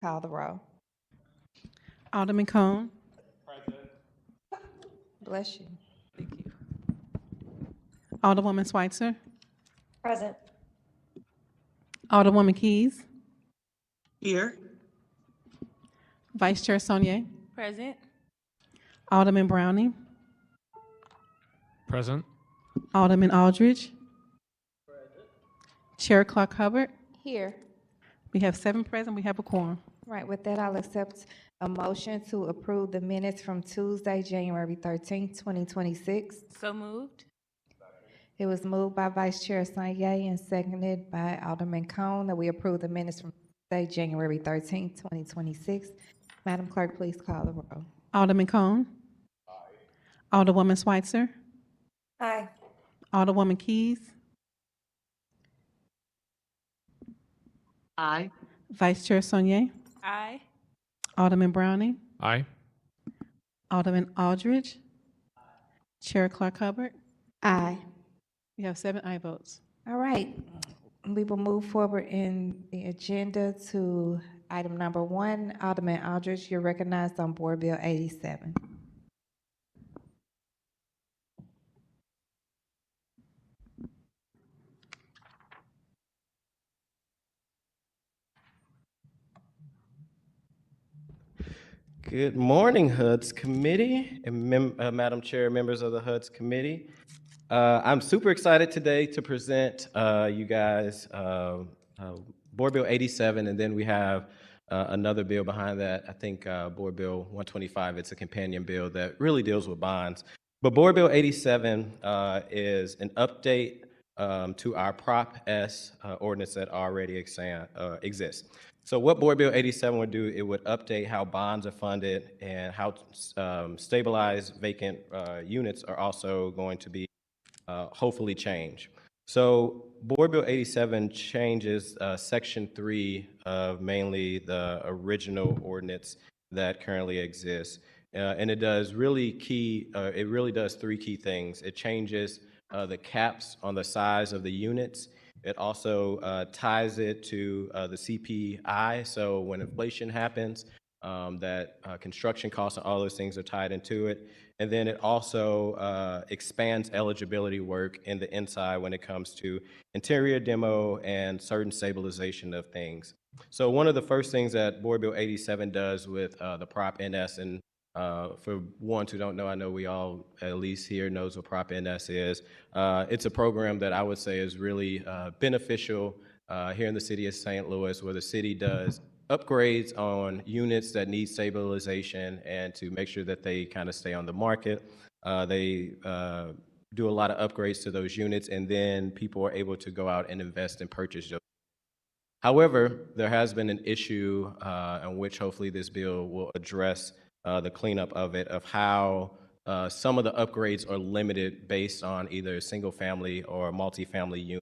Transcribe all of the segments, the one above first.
Call the roll. Alderman Cone. Bless you. Thank you. Alderwoman Schweitzer. Present. Alderwoman Keys. Here. Vice Chair Sonier. Present. Alderman Browning. Present. Alderman Aldridge. Chair Clark Hubbard. Here. We have 7 present. We have a quorum. Right, with that, I'll accept a motion to approve the minutes from Tuesday, January 13th, 2026. So moved. It was moved by Vice Chair Sanye and seconded by Alderman Cone that we approve the minutes from Tuesday, January 13th, 2026. Madam Clerk, please call the roll. Alderman Cone. Alderwoman Schweitzer. Aye. Alderwoman Keys. Aye. Vice Chair Sonier. Aye. Alderman Browning. Aye. Alderman Aldridge. Chair Clark Hubbard. Aye. We have 7 aye votes. All right, we will move forward in the agenda to item number 1. Alderman Aldridge, you're recognized on Board Bill 87. Good morning, HUD's committee and Madam Chair, members of the HUD's committee. I'm super excited today to present you guys Board Bill 87, and then we have another bill behind that. I think Board Bill 125. It's a companion bill that really deals with bonds. But Board Bill 87 is an update to our Prop S ordinance that already exists. So what Board Bill 87 would do, it would update how bonds are funded and how stabilized vacant units are also going to be hopefully changed. So Board Bill 87 changes Section 3 of mainly the original ordinance that currently exists. And it does really does 3 key things. It changes the caps on the size of the units. It also ties it to the CPI. So when inflation happens, that construction costs and all those things are tied into it. And then it also expands eligibility work in the inside when it comes to interior demo and certain stabilization of things. So one of the first things that Board Bill 87 does with the Prop NS, and for ones who don't know, I know we all, at least here, knows what Prop NS is. It's a program that I would say is really beneficial here in the city of St. Louis, where the city does upgrades on units that need stabilization and to make sure that they kind of stay on the market. They do a lot of upgrades to those units, and then people are able to go out and invest and purchase those. However, there has been an issue in which hopefully this bill will address the cleanup of it, of how some of the upgrades are limited based on either single family or multifamily units.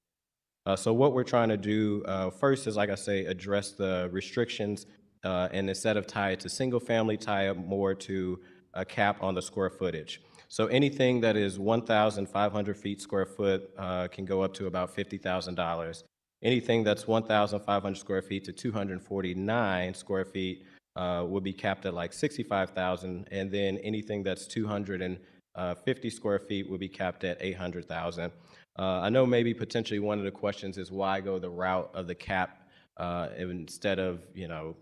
So what we're trying to do first is, like I say, address the restrictions and instead of tie it to single family, tie it more to a cap on the square footage. So anything that is 1,500 feet square foot can go up to about $50,000. Anything that's 1,500 square feet to 249 square feet would be capped at like $65,000, and then anything that's 250 square feet would be capped at $800,000. I know maybe potentially one of the questions is why go the route of the cap instead of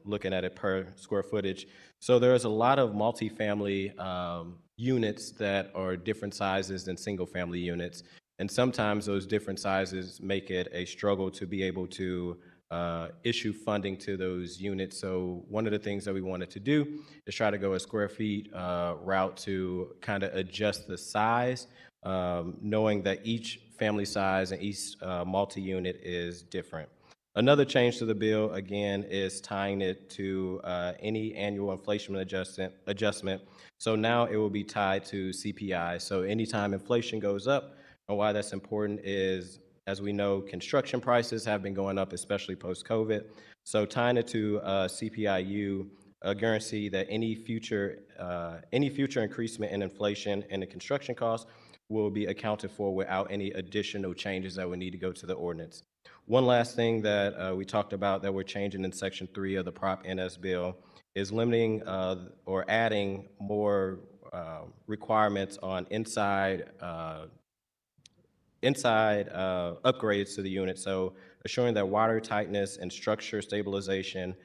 looking at it per square footage. So there's a lot of multifamily units that are different sizes than single family units, and sometimes those different sizes make it a struggle to be able to issue funding to those units. So one of the things that we wanted to do is try to go a square feet route to kind of adjust the size, knowing that each family size and each multi-unit is different. Another change to the bill, again, is tying it to any annual inflation adjustment. So now it will be tied to CPI. So anytime inflation goes up, and why that's important is, as we know, construction prices have been going up, especially post-COVID. So tying it to CPIU guarantee that any future increasement in inflation and the construction costs will be accounted for without any additional changes that would need to go to the ordinance. One last thing that we talked about that we're changing in Section 3 of the Prop NS bill is limiting or adding more requirements on inside upgrades to the unit. So assuring that water tightness and structure stabilization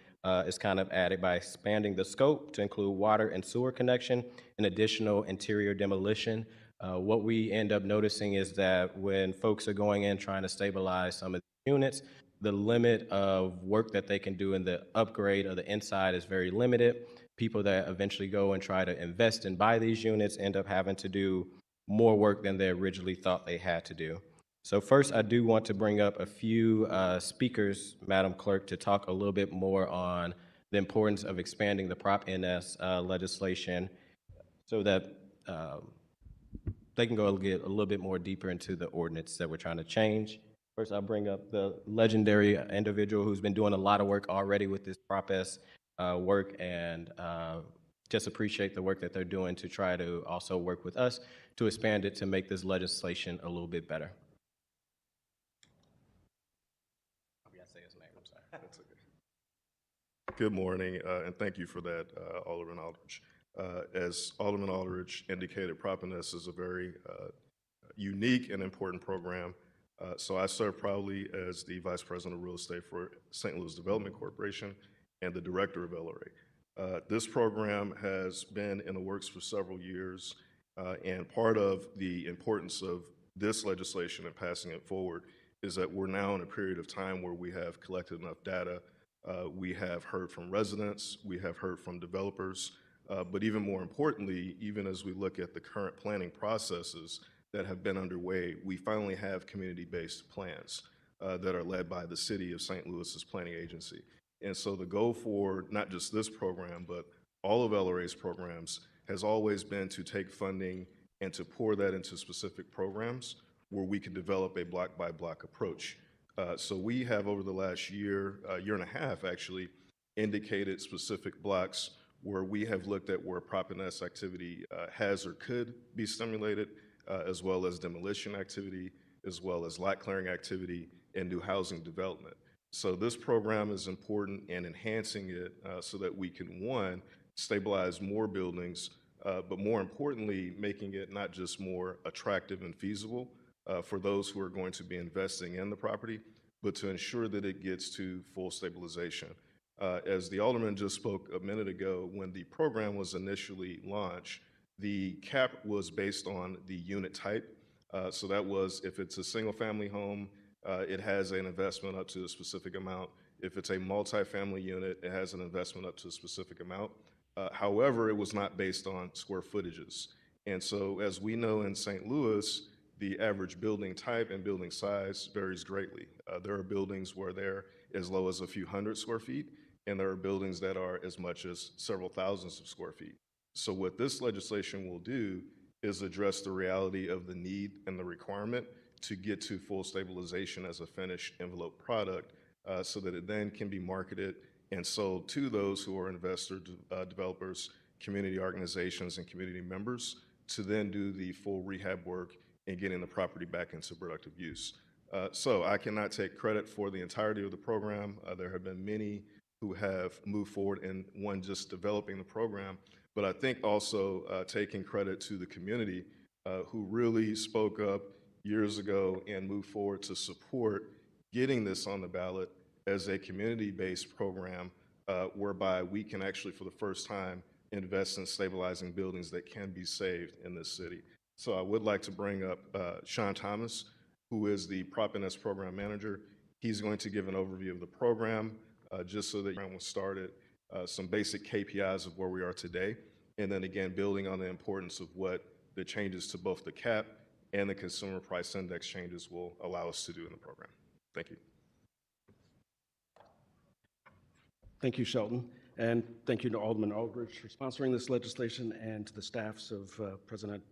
is kind of added by expanding the scope to include water and sewer connection and additional interior demolition. What we end up noticing is that when folks are going in trying to stabilize some of the units, the limit of work that they can do in the upgrade of the inside is very limited. People that eventually go and try to invest and buy these units end up having to do more work than they originally thought they had to do. So first, I do want to bring up a few speakers, Madam Clerk, to talk a little bit more on the importance of expanding the Prop NS legislation so that they can go get a little bit more deeper into the ordinance that we're trying to change. First, I'll bring up the legendary individual who's been doing a lot of work already with this Prop S work, and just appreciate the work that they're doing to try to also work with us to expand it to make this legislation a little bit better. That's okay. Good morning, and thank you for that, Alderman Aldridge. As Alderman Aldridge indicated, Prop NS is a very unique and important program. So I serve proudly as the Vice President of Real Estate for St. Louis Development Corporation and the Director of LRA. This program has been in the works for several years, and part of the importance of this legislation and passing it forward is that we're now in a period of time where we have collected enough data. We have heard from residents, we have heard from developers, but even more importantly, even as we look at the current planning processes that have been underway, we finally have community-based plans that are led by the City of St. Louis's planning agency. And so the goal for not just this program, but all of LRA's programs has always been to take funding and to pour that into specific programs where we can develop a block-by-block approach. So we have over the last year and a half actually, indicated specific blocks where we have looked at where Prop NS activity has or could be stimulated, as well as demolition activity, as well as lot clearing activity and new housing development. So this program is important in enhancing it so that we can, one, stabilize more buildings, but more importantly, making it not just more attractive and feasible for those who are going to be investing in the property, but to ensure that it gets to full stabilization. As the Alderman just spoke a minute ago, when the program was initially launched, the cap was based on the unit type. So that was, if it's a single family home, it has an investment up to a specific amount. If it's a multifamily unit, it has an investment up to a specific amount. However, it was not based on square footages. And so as we know in St. Louis, the average building type and building size varies greatly. There are buildings where they're as low as a few hundred square feet, and there are buildings that are as much as several thousands of square feet. So what this legislation will do is address the reality of the need and the requirement to get to full stabilization as a finished envelope product so that it then can be marketed and sold to those who are investors, developers, community organizations, and community members to then do the full rehab work and getting the property back into productive use. So I cannot take credit for the entirety of the program. There have been many who have moved forward in one, just developing the program, but I think also taking credit to the community who really spoke up years ago and moved forward to support getting this on the ballot as a community-based program whereby we can actually, for the first time, invest in stabilizing buildings that can be saved in this city. So I would like to bring up Sean Thomas, who is the Prop NS Program Manager. He's going to give an overview of the program, just so that the program was started, some basic KPIs of where we are today, and then again, building on the importance of what the changes to both the cap and the Consumer Price Index changes will allow us to do in the program. Thank you. Thank you, Shelton, and thank you to Alderman Aldridge for sponsoring this legislation, and to the staffs of President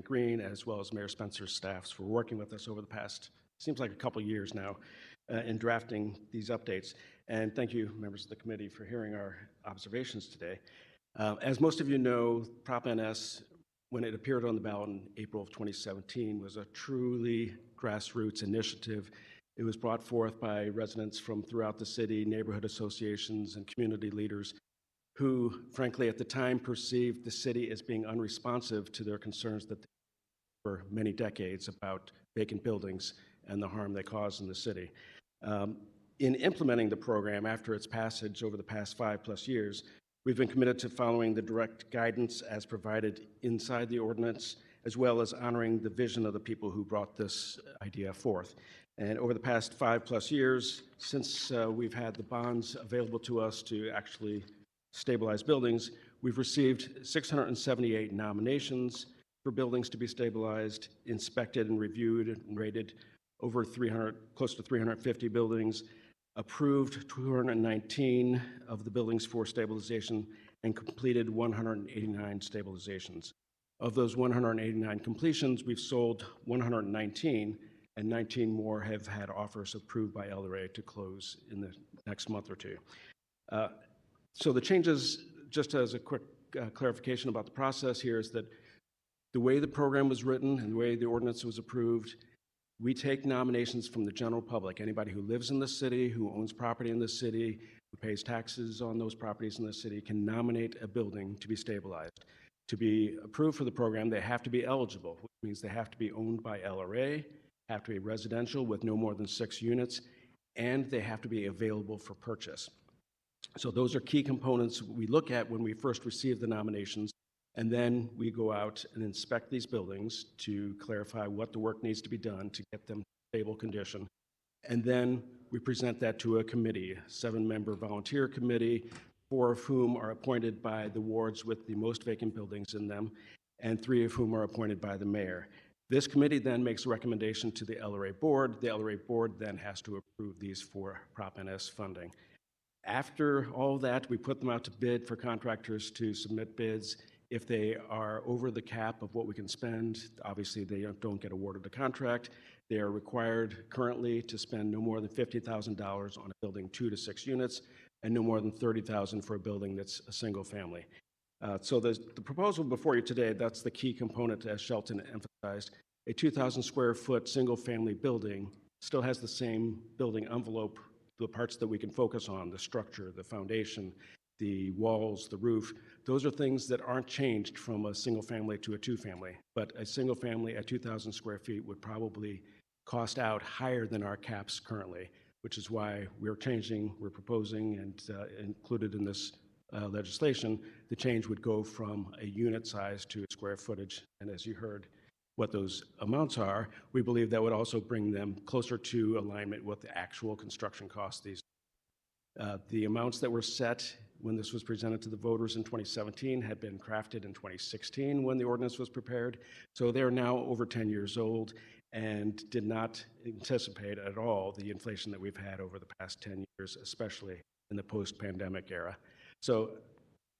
Green, as well as Mayor Spencer's staffs for working with us over the past, seems like a couple years now, in drafting these updates. And thank you, members of the committee, for hearing our observations today. As most of you know, Prop NS, when it appeared on the ballot in April of 2017, was a truly grassroots initiative. It was brought forth by residents from throughout the city, neighborhood associations, and community leaders who, frankly, at the time perceived the city as being unresponsive to their concerns that for many decades about vacant buildings and the harm they cause in the city. In implementing the program after its passage over the past 5+ years, we've been committed to following the direct guidance as provided inside the ordinance, as well as honoring the vision of the people who brought this idea forth. And over the past 5+ years, since we've had the bonds available to us to actually stabilize buildings, we've received 678 nominations for buildings to be stabilized, inspected and reviewed and rated over 300, close to 350 buildings, approved 219 of the buildings for stabilization, and completed 189 stabilizations. Of those 189 completions, we've sold 119, and 19 more have had offers approved by LRA to close in the next month or two. So the changes, just as a quick clarification about the process here, is that the way the program was written and the way the ordinance was approved, we take nominations from the general public. Anybody who lives in the city, who owns property in the city, who pays taxes on those properties in the city, can nominate a building to be stabilized. To be approved for the program, they have to be eligible, which means they have to be owned by LRA, have to be residential with no more than 6 units, and they have to be available for purchase. So those are key components we look at when we first receive the nominations, and then we go out and inspect these buildings to clarify what the work needs to be done to get them in stable condition. And then we present that to a committee, a 7-member volunteer committee, 4 of whom are appointed by the wards with the most vacant buildings in them, and 3 of whom are appointed by the mayor. This committee then makes a recommendation to the LRA board. The LRA board then has to approve these for Prop NS funding. After all that, we put them out to bid for contractors to submit bids. If they are over the cap of what we can spend, obviously they don't get awarded a contract. They are required currently to spend no more than $50,000 on a building 2 to 6 units, and no more than $30,000 for a building that's a single family. So the proposal before you today, that's the key component, as Shelton emphasized. A 2,000 square foot single family building still has the same building envelope, the parts that we can focus on, the structure, the foundation, the walls, the roof. Those are things that aren't changed from a single family to a 2-family. But a single family at 2,000 square feet would probably cost out higher than our caps currently, which is why we're proposing, and included in this legislation, the change would go from a unit size to a square footage. And as you heard what those amounts are, we believe that would also bring them closer to alignment with the actual construction costs. The amounts that were set when this was presented to the voters in 2017 had been crafted in 2016 when the ordinance was prepared. So they're now over 10 years old and did not anticipate at all the inflation that we've had over the past 10 years, especially in the post-pandemic era. So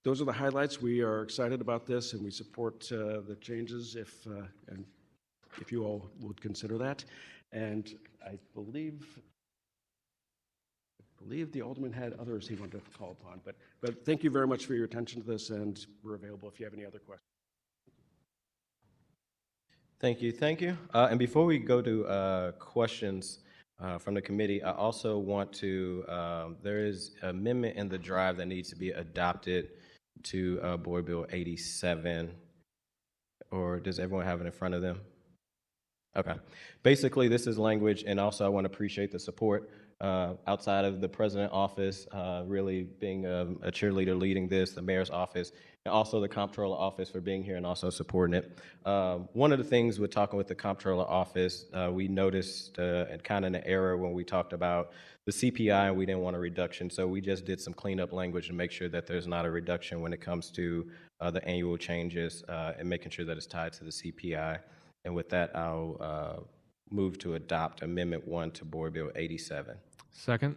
those are the highlights. We are excited about this, and we support the changes if you all would consider that. And I believe the Alderman had others he wanted to call upon. But thank you very much for your attention to this, and we're available if you have any other questions. Thank you, thank you. And before we go to questions from the committee, I also want to, there is an amendment in the drive that needs to be adopted to Board Bill 87, or does everyone have it in front of them? Okay. Basically, this is language, and also I want to appreciate the support outside of the president's office, really being a cheerleader leading this, the mayor's office, and also the comptroller office for being here and also supporting it. One of the things with talking with the comptroller office, we noticed kind of an error when we talked about the CPI, and we didn't want a reduction. So we just did some cleanup language to make sure that there's not a reduction when it comes to the annual changes and making sure that it's tied to the CPI. And with that, I'll move to adopt Amendment 1 to Board Bill 87. Second.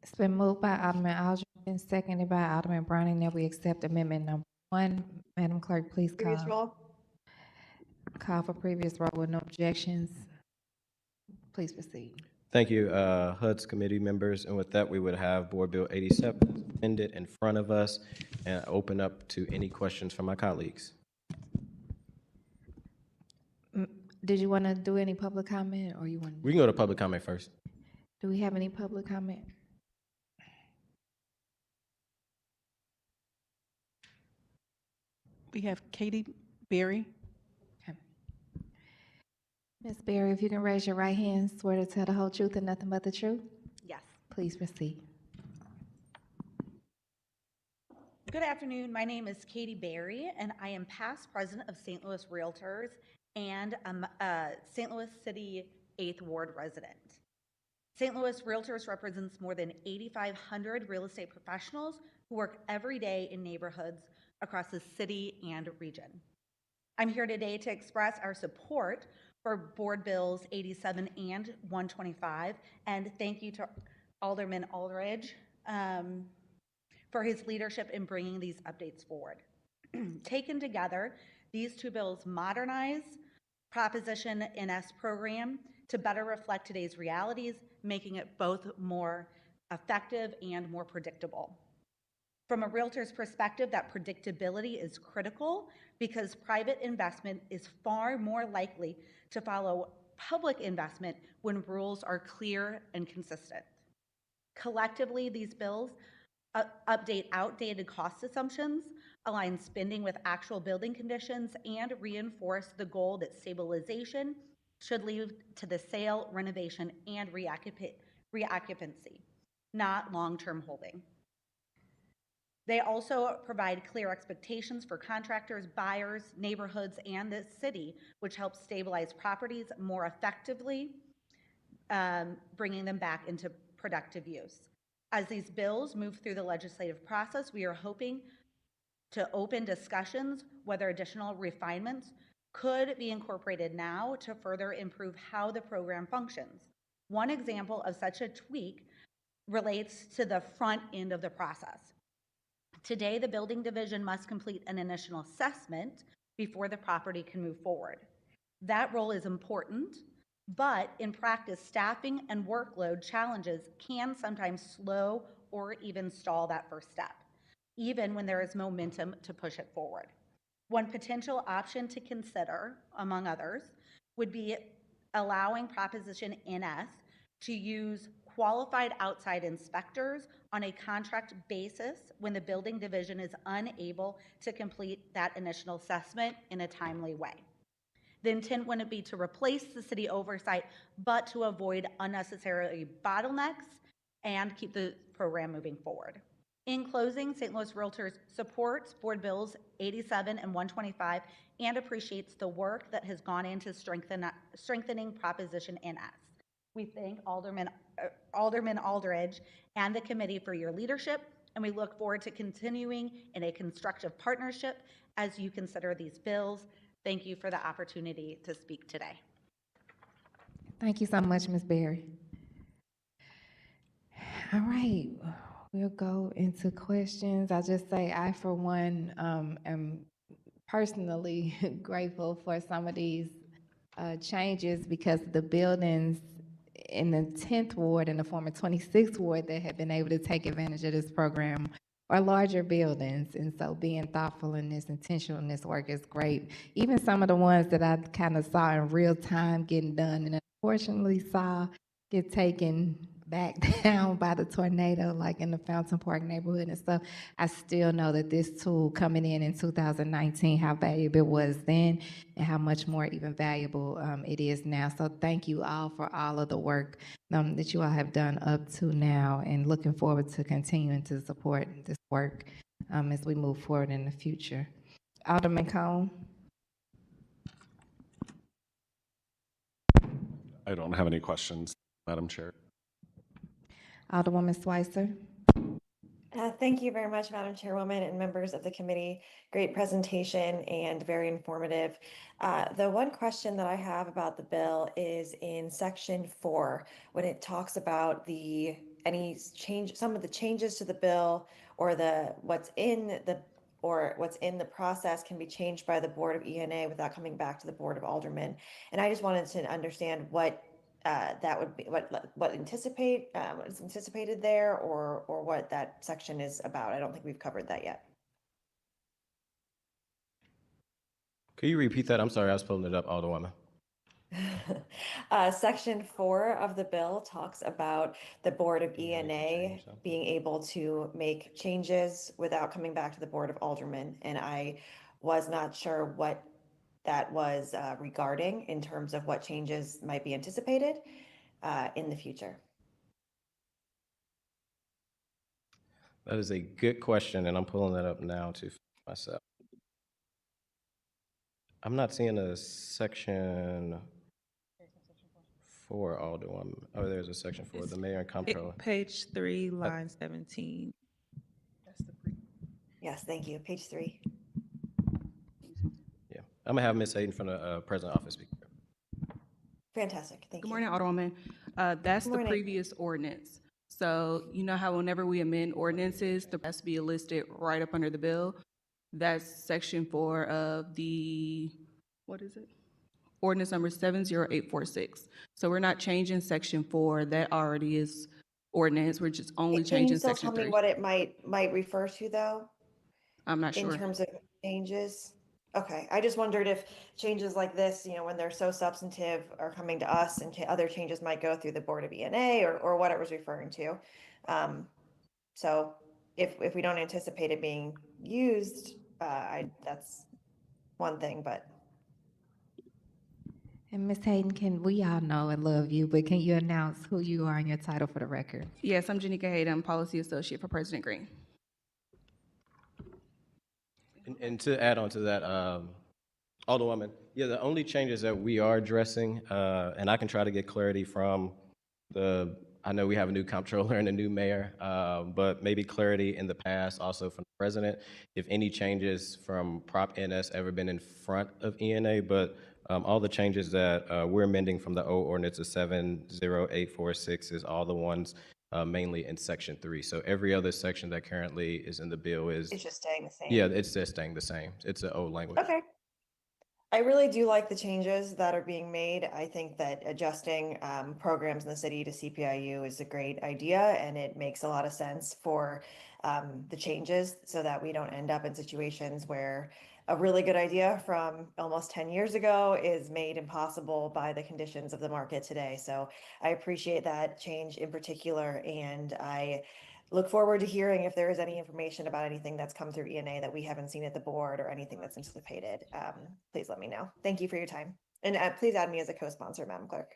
It's been moved by Alderman Aldridge and seconded by Alderman Browning that we accept amendment number 1. Madam Clerk, please Previous roll. call for previous roll with no objections. Please proceed. Thank you, HUD's committee members. And with that, we would have Board Bill 87 amended in front of us and open up to any questions from my colleagues. Did you want to do any public comment, or you want, We can go to public comment first. do we have any public comment? We have Katie Berry. Okay. Ms. Berry, if you can raise your right hand, swear to tell the whole truth and nothing but the truth, Yes. please proceed. Good afternoon. My name is Katie Berry, and I am past president of St. Louis Realtors, and I'm a St. Louis City 8th Ward resident. St. Louis Realtors represents more than 8,500 real estate professionals who work every day in neighborhoods across the city and region. I'm here today to express our support for Board Bills 87 and 125, and thank you to Alderman Aldridge for his leadership in bringing these updates forward. Taken together, these two bills modernize Proposition NS program to better reflect today's realities, making it both more effective and more predictable. From a realtor's perspective, that predictability is critical because private investment is far more likely to follow public investment when rules are clear and consistent. Collectively, these bills update outdated cost assumptions, align spending with actual building conditions, and reinforce the goal that stabilization should lead to the sale, renovation, and reoccupancy, not long-term holding. They also provide clear expectations for contractors, buyers, neighborhoods, and the city, which helps stabilize properties more effectively, bringing them back into productive use. As these bills move through the legislative process, we are hoping to open discussions whether additional refinements could be incorporated now to further improve how the program functions. One example of such a tweak relates to the front end of the process. Today, the building division must complete an initial assessment before the property can move forward. That role is important, but in practice, staffing and workload challenges can sometimes slow or even stall that first step, even when there is momentum to push it forward. One potential option to consider, among others, would be allowing Proposition NS to use qualified outside inspectors on a contract basis when the building division is unable to complete that initial assessment in a timely way. The intent wouldn't be to replace the city oversight, but to avoid unnecessary bottlenecks and keep the program moving forward. In closing, St. Louis Realtors supports Board Bills 87 and 125 and appreciates the work that has gone into strengthening Proposition NS. We thank Alderman Aldridge and the committee for your leadership, and we look forward to continuing in a constructive partnership as you consider these bills. Thank you for the opportunity to speak today. Thank you so much, Ms. Berry. All right, we'll go into questions. I'll just say I, for one, am personally grateful for some of these changes because the buildings in the 10th ward and the former 26th ward that have been able to take advantage of this program are larger buildings, and so being thoughtful in this, intentional in this work is great. Even some of the ones that I kind of saw in real time getting done and unfortunately saw get taken back down by the tornado, like in the Fountain Park neighborhood and stuff, I still know that this tool coming in 2019, how valuable it was then and how much more even valuable it is now. So thank you all for all of the work that you all have done up to now, and looking forward to continuing to support this work as we move forward in the future. Alderman Cone. I don't have any questions, Madam Chair. Alderwoman Schweitzer. Thank you very much, Madam Chairwoman and members of the committee. Great presentation and very informative. The one question that I have about the bill is in section 4, when it talks about some of the changes to the bill, or what's in the process can be changed by the Board of ENA without coming back to the Board of Aldermen. And I just wanted to understand what that would be, what is anticipated there, or what that section is about. I don't think we've covered that yet. Could you repeat that? I'm sorry, I was pulling it up, Alderwoman. Section 4 of the bill talks about the Board of Yeah, we can ENA change something. being able to make changes without coming back to the Board of Aldermen. And I was not sure what that was regarding in terms of what changes might be anticipated in the future. That is a good question, and I'm pulling that up now to myself. I'm not seeing a section 4, Alderwoman. Oh, there's a section 4, the mayor and comptroller. Page 3, line 17. Yes, thank you. Page 3. Yeah, I'm gonna have Ms. Hayden from the president office speak. Fantastic. Thank Good you. morning, Alderwoman. That's Good the morning. previous ordinance. So you know how whenever we amend ordinances, there has to be listed right up under the bill. That's section 4 of the, what is it? Ordinance number 70846. So we're not changing section 4. That already is ordinance. We're just only Can you changing still section tell me 3. what it might refer to though, I'm not in sure. terms of changes? Okay, I just wondered if changes like this, when they're so substantive are coming to us and other changes might go through the Board of ENA or what it was referring to. So if we don't anticipate it being used, that's one thing, but And Ms. Hayden, we all know and love you, but can you announce who you are and your title for the record? Yes, I'm Janika Hayden. I'm Policy Associate for President Green. And to add on to that, Alderwoman, yeah, the only changes that we are addressing, and I can try to get clarity from I know we have a new comptroller and a new mayor, but maybe clarity in the past also from the president, if any changes from Prop NS ever been in front of ENA, but all the changes that we're amending from the old ordinance of 70846 is all the ones mainly in section 3. So every other section that currently is in the bill is, it's just staying the same. yeah, it's just staying the same. It's an old language. Okay. I really do like the changes that are being made. I think that adjusting programs in the city to CPIU is a great idea, and it makes a lot of sense for the changes so that we don't end up in situations where a really good idea from almost 10 years ago is made impossible by the conditions of the market today. So I appreciate that change in particular, and I look forward to hearing if there is any information about anything that's come through ENA that we haven't seen at the board or anything that's anticipated. Please let me know. Thank you for your time. And please add me as a co-sponsor, Madam Clerk.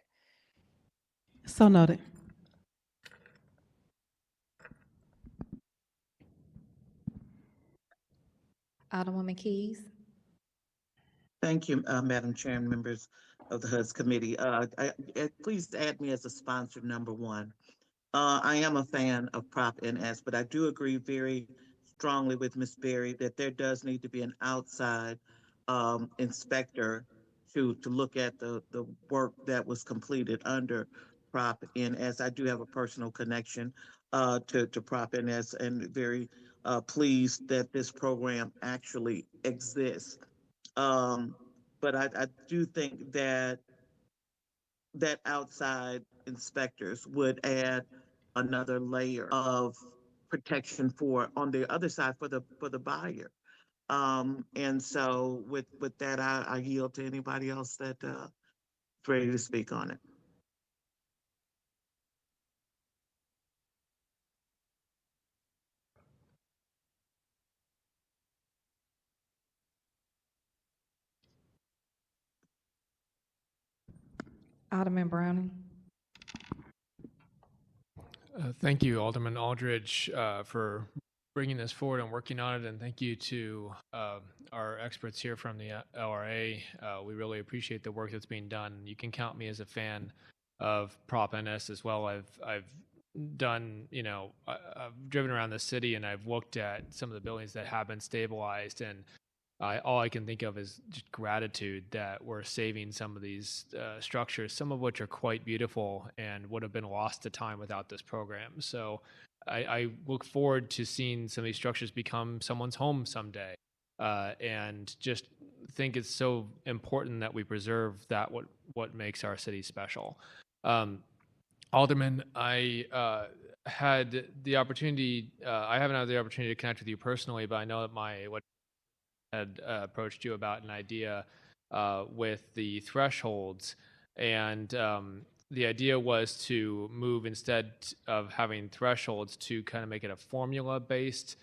So noted. Alderwoman Keys? Thank you, Madam Chair and members of the HUD's committee. Please add me as a sponsor number 1. I am a fan of Prop NS, but I do agree very strongly with Ms. Berry that there does need to be an outside inspector to look at the work that was completed under Prop NS. I do have a personal connection to Prop NS and very pleased that this program actually exists. But I do think that outside inspectors would add another layer of protection on the other side for the buyer. And so with that, I yield to anybody else that is ready to speak on it. Alderman Browning? Thank you, Alderman Aldridge, for bringing this forward and working on it, and thank you to our experts here from the LRA. We really appreciate the work that's being done. You can count me as a fan of Prop NS as well. I've done, I've driven around the city and I've looked at some of the buildings that have been stabilized, and all I can think of is just gratitude that we're saving some of these structures, some of which are quite beautiful and would have been lost to time without this program. So I look forward to seeing some of these structures become someone's home someday, and just think it's so important that we preserve that what makes our city special. Alderman, I had the opportunity. I haven't had the opportunity to connect with you personally, but I know that what had approached you about an idea with the thresholds And the idea was to move, instead of having thresholds, to kind of make it a formula-based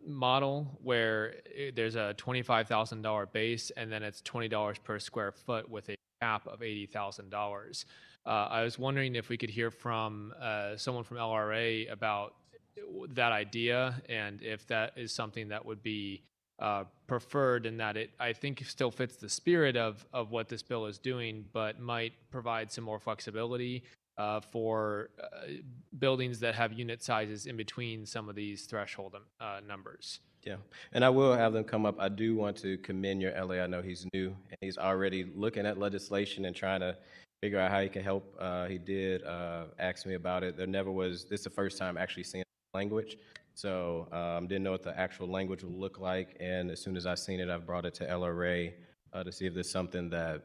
model where there's a $25,000 base and then it's $20 per square foot with a cap of $80,000. I was wondering if we could hear from someone from LRA about that idea, and if that is something that would be preferred, and that it, I think, still fits the spirit of what this bill is doing, but might provide some more flexibility for buildings that have unit sizes in between some of these threshold numbers. Yeah, and I will have them come up. I do want to commend your LA. I know he's new, and he's already looking at legislation and trying to figure out how he can help. He did ask me about it. There never was, this is the first time actually seeing language, so didn't know what the actual language would look like, and as soon as I seen it, I've brought it to LRA to see if there's something that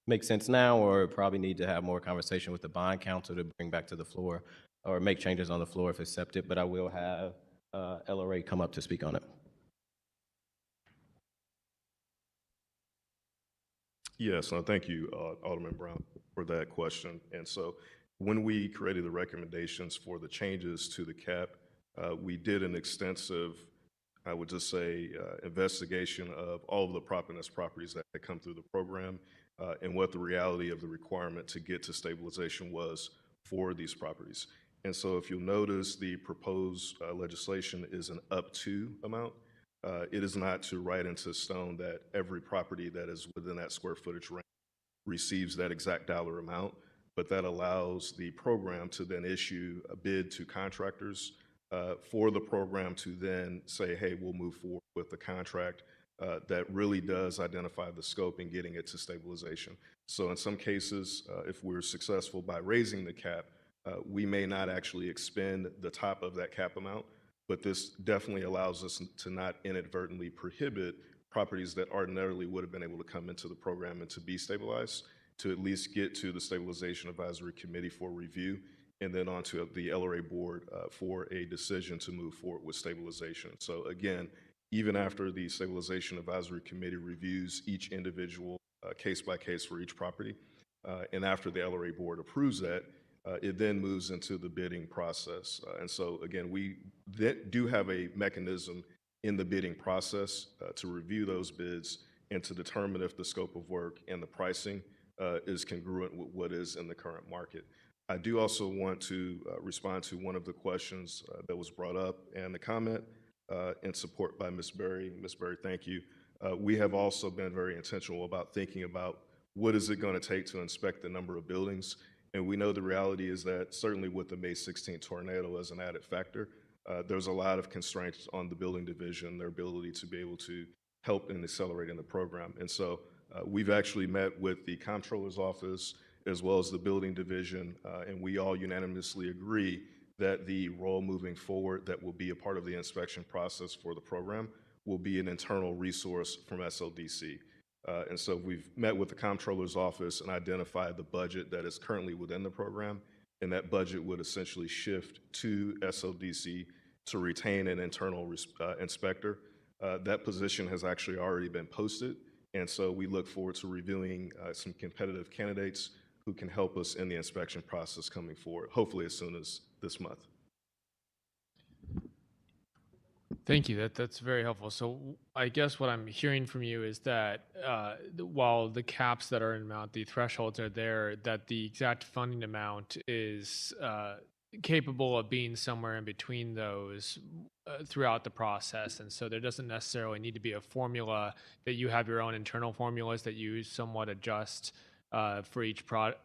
makes sense now, or probably need to have more conversation with the bond council to bring back to the floor, or make changes on the floor if accepted, but I will have LRA come up to speak on it. Yes, thank you, Alderman Brown, for that question. And so when we created the recommendations for the changes to the cap, we did an extensive, I would just say, investigation of all of the Proponents properties that had come through the program and what the reality of the requirement to get to stabilization was for these properties. And so if you'll notice, the proposed legislation is an up to amount. It is not to write into stone that every property that is within that square footage range receives that exact dollar amount, but that allows the program to then issue a bid to contractors for the program to then say, hey, we'll move forward with the contract that really does identify the scope and getting it to stabilization. So in some cases, if we're successful by raising the cap, we may not actually expend the top of that cap amount, but this definitely allows us to not inadvertently prohibit properties that ordinarily would have been able to come into the program and to be stabilized, to at least get to the Stabilization Advisory Committee for review, and then onto the LRA board for a decision to move forward with stabilization. So again, even after the Stabilization Advisory Committee reviews each individual case by case for each property, and after the LRA board approves that, it then moves into the bidding process. And so again, we do have a mechanism in the bidding process to review those bids and to determine if the scope of work and the pricing is congruent with what is in the current market. I do also want to respond to one of the questions that was brought up and the comment in support by Ms. Berry. Ms. Berry, thank you. We have also been very intentional about thinking about what is it going to take to inspect the number of buildings. And we know the reality is that certainly with the May 16th tornado as an added factor, there's a lot of constraints on the building division, their ability to be able to help in accelerating the program. And so we've actually met with the comptroller's office as well as the building division, and we all unanimously agree that the role moving forward that will be a part of the inspection process for the program will be an internal resource from SLDC. And so we've met with the comptroller's office and identified the budget that is currently within the program, and that budget would essentially shift to SLDC to retain an internal inspector. That position has actually already been posted, and so we look forward to reviewing some competitive candidates who can help us in the inspection process coming forward, hopefully as soon as this month. Thank you. That's very helpful. So I guess what I'm hearing from you is that while the caps that are in amount, the thresholds are there, that the exact funding amount is capable of being somewhere in between those throughout the process. And so there doesn't necessarily need to be a formula that you have your own internal formulas that you somewhat adjust for each project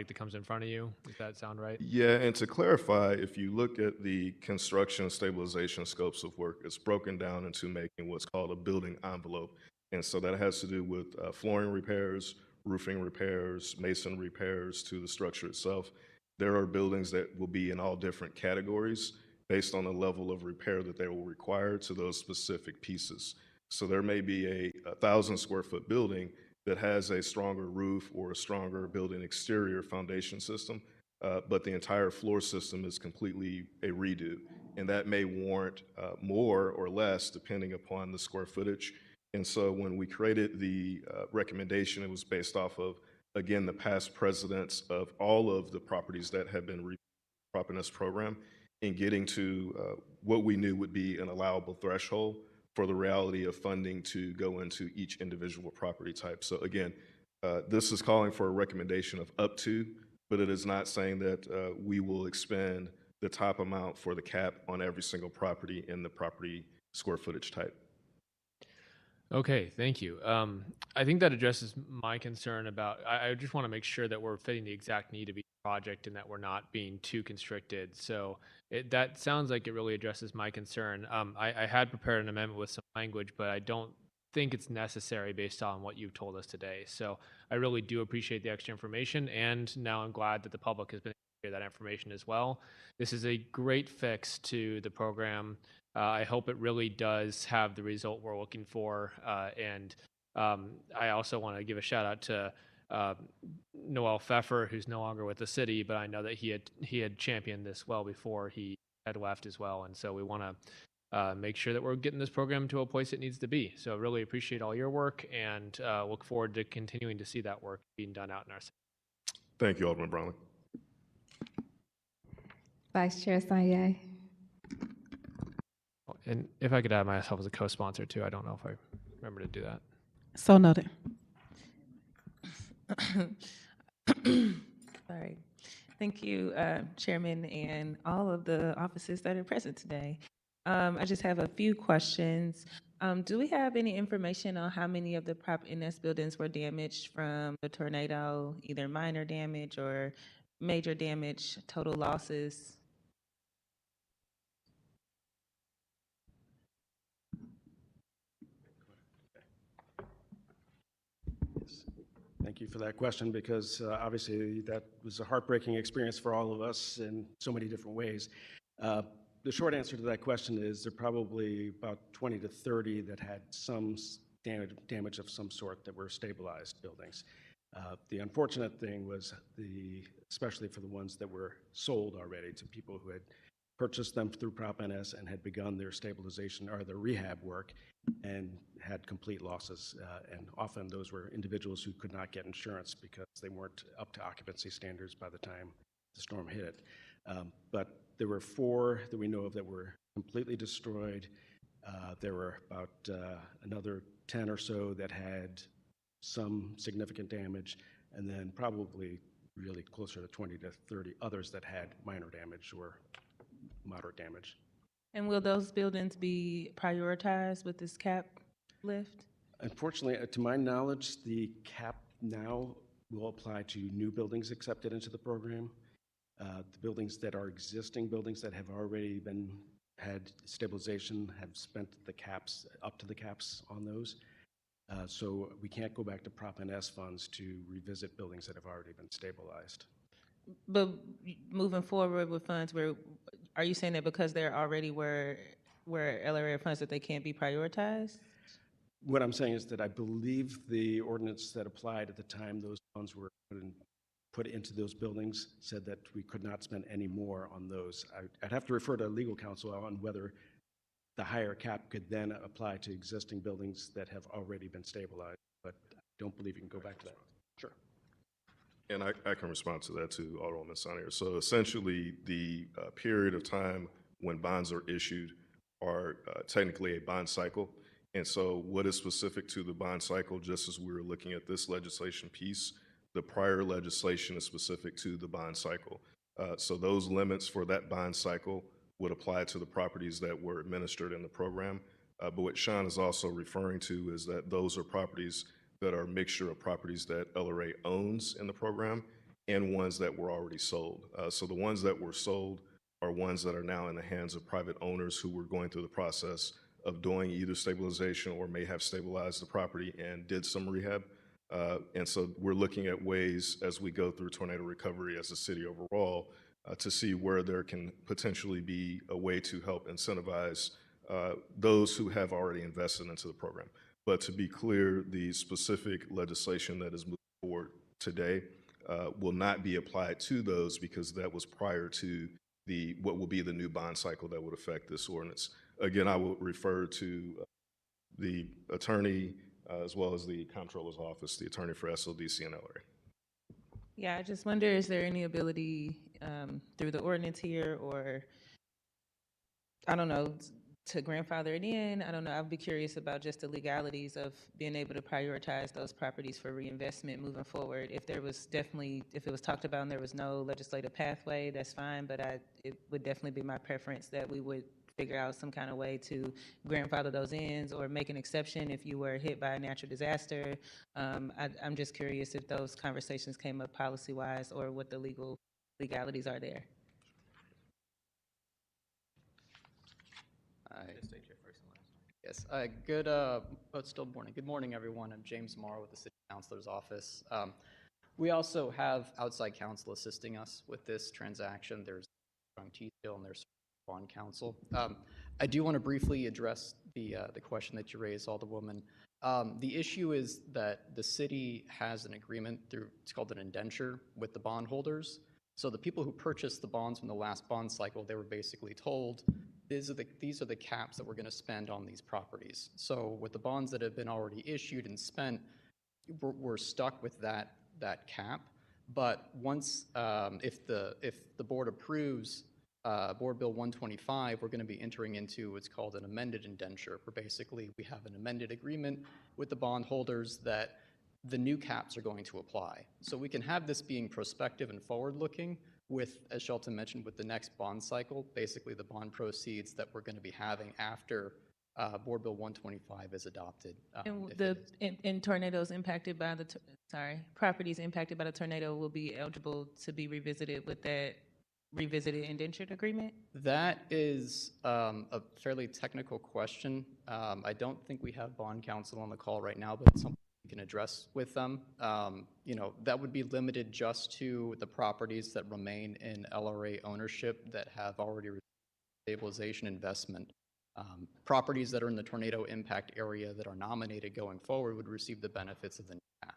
that comes in front of you. Does that sound right? Yeah, and to clarify, if you look at the construction stabilization scopes of work, it's broken down into making what's called a building envelope. And so that has to do with flooring repairs, roofing repairs, mason repairs to the structure itself. There are buildings that will be in all different categories based on the level of repair that they will require to those specific pieces. So there may be a 1,000 square foot building that has a stronger roof or a stronger building exterior foundation system, but the entire floor system is completely a redo. And that may warrant more or less depending upon the square footage And so when we created the recommendation, it was based off of, again, the past precedents of all of the properties that have been Prop and S program in getting to what we knew would be an allowable threshold for the reality of funding to go into each individual property type. So again, this is calling for a recommendation of up to, but it is not saying that we will expend the top amount for the cap on every single property in the property square footage type. Okay, thank you. I think that addresses my concern about, I just want to make sure that we're fitting the exact need of each project and that we're not being too constricted. So that sounds like it really addresses my concern. I had prepared an amendment with some language, but I don't think it's necessary based on what you've told us today. So I really do appreciate the extra information, and now I'm glad that the public has been able to hear that information as well. This is a great fix to the program. I hope it really does have the result we're looking for. And I also want to give a shout out to Noel Pfeffer, who's no longer with the city, but I know that he had championed this well before he had left as well. And so we want to make sure that we're getting this program to a place it needs to be. So really appreciate all your work, and look forward to continuing to see that work being done out in our city. Thank you, Alderman Brownlee. Vice Chair Sanye. And if I could add myself as a co-sponsor too, I don't know if I remember to do that. So noted. Sorry. Thank you, Chairman, and all of the officers that are present today. I just have a few questions. Do we have any information on how many of the Prop NS buildings were damaged from the tornado, either minor damage or major damage, total losses? Thank you for that question, because obviously that was a heartbreaking experience for all of us in so many different ways. The short answer to that question is there are probably about 20 to 30 that had some damage of some sort that were stabilized buildings. The unfortunate thing was especially for the ones that were sold already to people who had purchased them through Prop NS and had begun their stabilization or their rehab work and had complete losses. And often those were individuals who could not get insurance because they weren't up to occupancy standards by the time the storm hit. But there were 4 that we know of that were completely destroyed. There were about another 10 or so that had some significant damage, and then probably really closer to 20 to 30 others that had minor damage or moderate damage. And will those buildings be prioritized with this cap lift? Unfortunately, to my knowledge, the cap now will apply to new buildings accepted into the program. The buildings that are existing buildings that have already had stabilization have spent the caps, up to the caps on those. So we can't go back to Prop NS funds to revisit buildings that have already been stabilized. But moving forward with funds, are you saying that because there already were LRA funds that they can't be prioritized? What I'm saying is that I believe the ordinance that applied at the time those funds were put into those buildings said that we could not spend any more on those. I'd have to refer to legal counsel on whether the higher cap could then apply to existing buildings that have already been stabilized, but I don't believe you can go back to that. Sure. And I can respond to that too, Alderman Sonier. So essentially, the period of time when bonds are issued are technically a bond cycle. And so what is specific to the bond cycle, just as we were looking at this legislation piece, the prior legislation is specific to the bond cycle. So those limits for that bond cycle would apply to the properties that were administered in the program. But what Sean is also referring to is that those are properties that are a mixture of properties that LRA owns in the program and ones that were already sold. So the ones that were sold are ones that are now in the hands of private owners who were going through the process of doing either stabilization or may have stabilized the property and did some rehab. And so we're looking at ways as we go through tornado recovery as a city overall to see where there can potentially be a way to help incentivize those who have already invested into the program. But to be clear, the specific legislation that is moving forward today will not be applied to those because that was prior to what will be the new bond cycle that would affect this ordinance. Again, I will refer to the attorney, as well as the comptroller's office, the attorney for SLDC and LRA. Yeah, I just wonder, is there any ability through the ordinance here, or, I don't know, to grandfather it in? I don't know. I'd be curious about just the legalities of being able to prioritize those properties for reinvestment moving forward. If there was definitely, if it was talked about and there was no legislative pathway, that's fine, but it would definitely be my preference that we would figure out some kind of way to grandfather those ins or make an exception if you were hit by a natural disaster. I'm just curious if those conversations came up policy-wise or what the legalities are there. Yes, it's still morning. Good morning, everyone. I'm James Morrow with the City Councilor's Office. We also have outside counsel assisting us with this transaction. There's John Teasdale and there's bond counsel. I do want to briefly address the question that you raised, Alderwoman. The issue is that the city has an agreement through, it's called an indenture, with the bondholders. So the people who purchased the bonds from the last bond cycle, they were basically told, these are the caps that we're going to spend on these properties. So with the bonds that have been already issued and spent, we're stuck with that cap. But once, if the board approves Board Bill 125, we're going to be entering into what's called an amended indenture, where basically we have an amended agreement with the bondholders that the new caps are going to apply. So we can have this being prospective and forward-looking with, as Shelton mentioned, with the next bond cycle, basically the bond proceeds that we're going to be having after Board Bill 125 is adopted. And tornadoes impacted by the, properties impacted by the tornado will be eligible to be revisited with that revisited indentured agreement? That is a fairly technical question. I don't think we have bond counsel on the call right now, but it's something we can address with them. That would be limited just to the properties that remain in LRA ownership that have already received stabilization investment. Properties that are in the tornado impact area that are nominated going forward would receive the benefits of the new cap.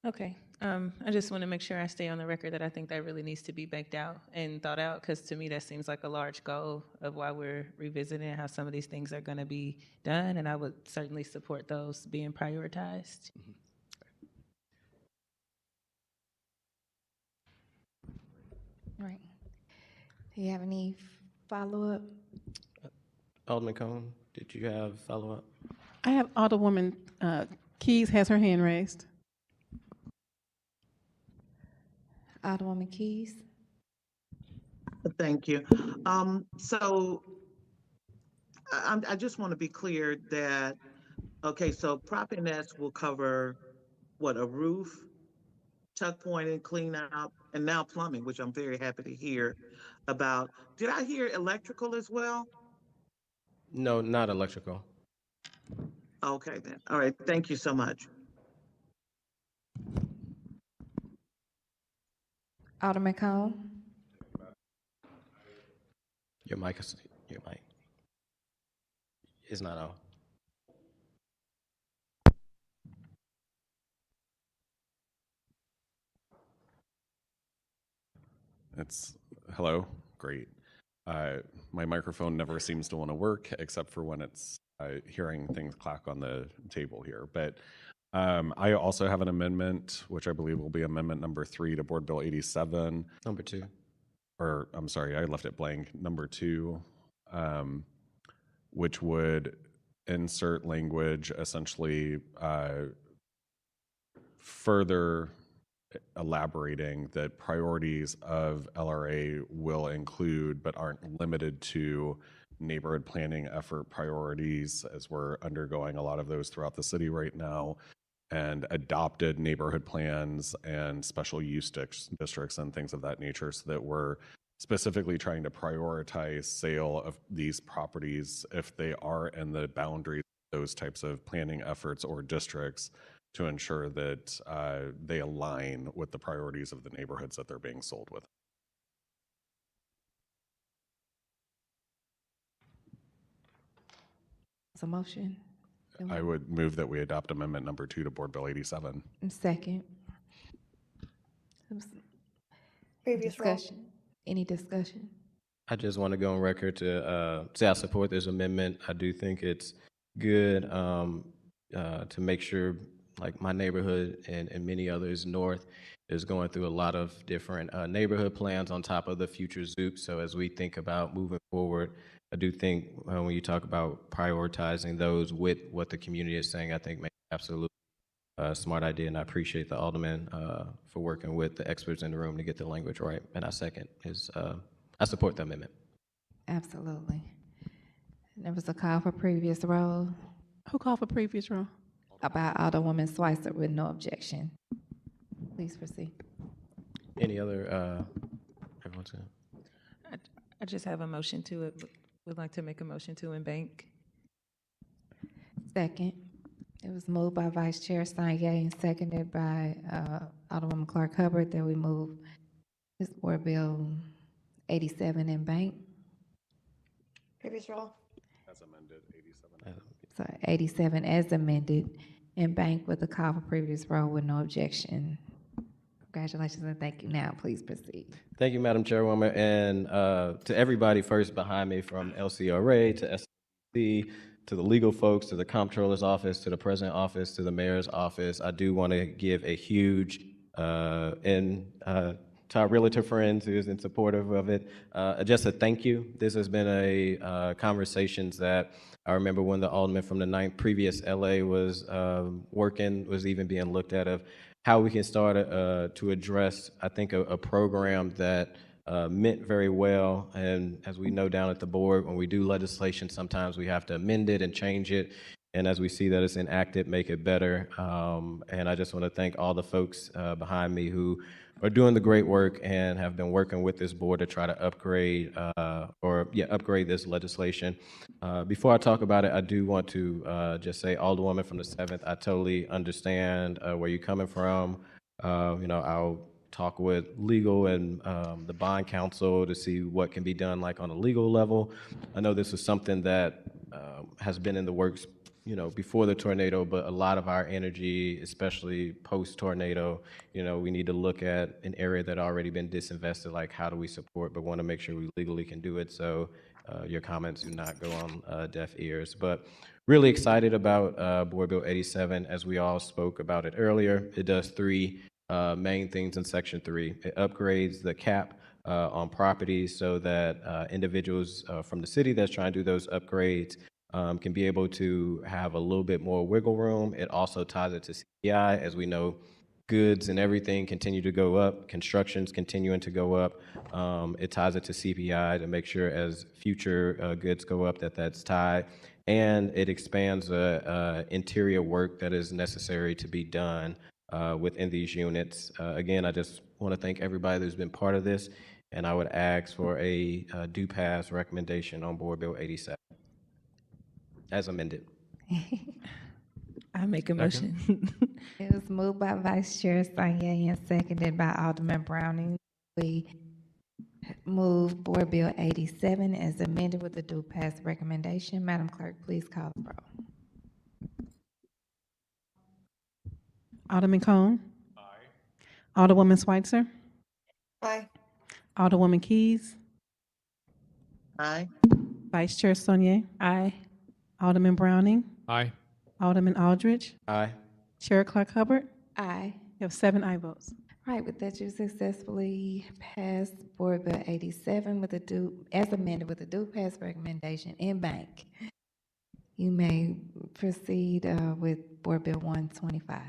Okay. I just want to make sure I stay on the record that I think that really needs to be baked out and thought out, because to me that seems like a large goal of why we're revisiting how some of these things are going to be done, and I would certainly support those being prioritized. Mm-hmm. Right. Do you have any follow-up? Alderman Cone, did you have follow-up? I have Alderwoman Keys has her hand raised. Alderwoman Keys. Thank you. So I just want to be clear that, okay, so Prop NS will cover what, a roof, tuck pointing, clean out, and now plumbing, which I'm very happy to hear about. Did I hear electrical as well? No, not electrical. Okay then. All right. Thank you so much. Alderman Cone. Your mic is not on. Hello, great. My microphone never seems to want to work except for when it's hearing things clack on the table here. But I also have an amendment, which I believe will be amendment number 3 to Board Bill 87. Number 2. Or I'm sorry, I left it blank. Number 2, which would insert language essentially further elaborating that priorities of LRA will include but aren't limited to neighborhood planning effort priorities, as we're undergoing a lot of those throughout the city right now, and adopted neighborhood plans and special use districts and things of that nature, so that we're specifically trying to prioritize sale of these properties if they are in the boundaries of those types of planning efforts or districts, to ensure that they align with the priorities of the neighborhoods that they're being sold with. It's a motion. I would move that we adopt amendment number 2 to Board Bill 87. Second. Previous roll. Discussion. Any discussion? I just want to go on record to say I support this amendment. I do think it's good to make sure, like my neighborhood and many others north is going through a lot of different neighborhood plans on top of the future Zoop. So as we think about moving forward, I do think when you talk about prioritizing those with what the community is saying, I think makes absolutely smart idea, and I appreciate the alderman for working with the experts in the room to get the language right. And I support the amendment. Absolutely. There was a call for previous roll Who called for previous roll? about Alderwoman Schweitzer with no objection. Please proceed. Any other, everyone's in? I just have a motion to it. Would like to make a motion to embank. Second. It was moved by Vice Chair Sanye and seconded by Alderwoman Clark Hubbard that we move this Board Bill 87 in bank. Previous roll. As amended, 87. So 87 as amended in bank with a call for previous roll with no objection. Congratulations and thank you. Now, please proceed. Thank you, Madam Chairwoman, and to everybody first behind me, from LCRA to SLC, to the legal folks, to the comptroller's office, to the president's office, to the mayor's office. I do want to give a huge, to our realtor friends who's in supportive of it, just a thank you. This has been a conversations that I remember when the alderman from the previous LA was was even being looked at of how we can start to address, I think, a program that meant very well. And as we know down at the board, when we do legislation, sometimes we have to amend it and change it. And as we see that it's enacted, make it better. And I just want to thank all the folks behind me who are doing the great work and have been working with this board to try to upgrade upgrade this legislation. Before I talk about it, I do want to just say, Alderwoman from the 7th, I totally understand where you're coming from. I'll talk with legal and the bond counsel to see what can be done, like on a legal level. I know this is something that has been in the works, before the tornado, but a lot of our energy, especially post-tornado, we need to look at an area that already been disinvested, like how do we support, but want to make sure we legally can do it. So your comments do not go on deaf ears. But really excited about Board Bill 87. As we all spoke about it earlier, it does three main things in Section 3. It upgrades the cap on properties so that individuals from the city that's trying to do those upgrades can be able to have a little bit more wiggle room. It also ties it to CPI. As we know, goods and everything continue to go up. Construction's continuing to go up. It ties it to CPI to make sure as future goods go up that's tied. And it expands the interior work that is necessary to be done within these units. Again, I just want to thank everybody who's been part of this, and I would ask for a do pass recommendation on Board Bill 87 as amended. I make a motion. It was moved by Vice Chair Sanye and seconded by Alderman Browning. We move Board Bill 87 as amended with a do pass recommendation. Madam Clerk, please call the roll. Alderman Cone. Aye. Alderwoman Schweitzer. Aye. Alderwoman Keys. Aye. Vice Chair Sanye. Aye. Alderman Browning. Aye. Alderman Aldridge. Aye. Chair Clark Hubbard. Aye. You have 7 aye votes. Right, with that, you successfully passed Board Bill 87 with as amended with a do pass recommendation in bank. You may proceed with Board Bill 125.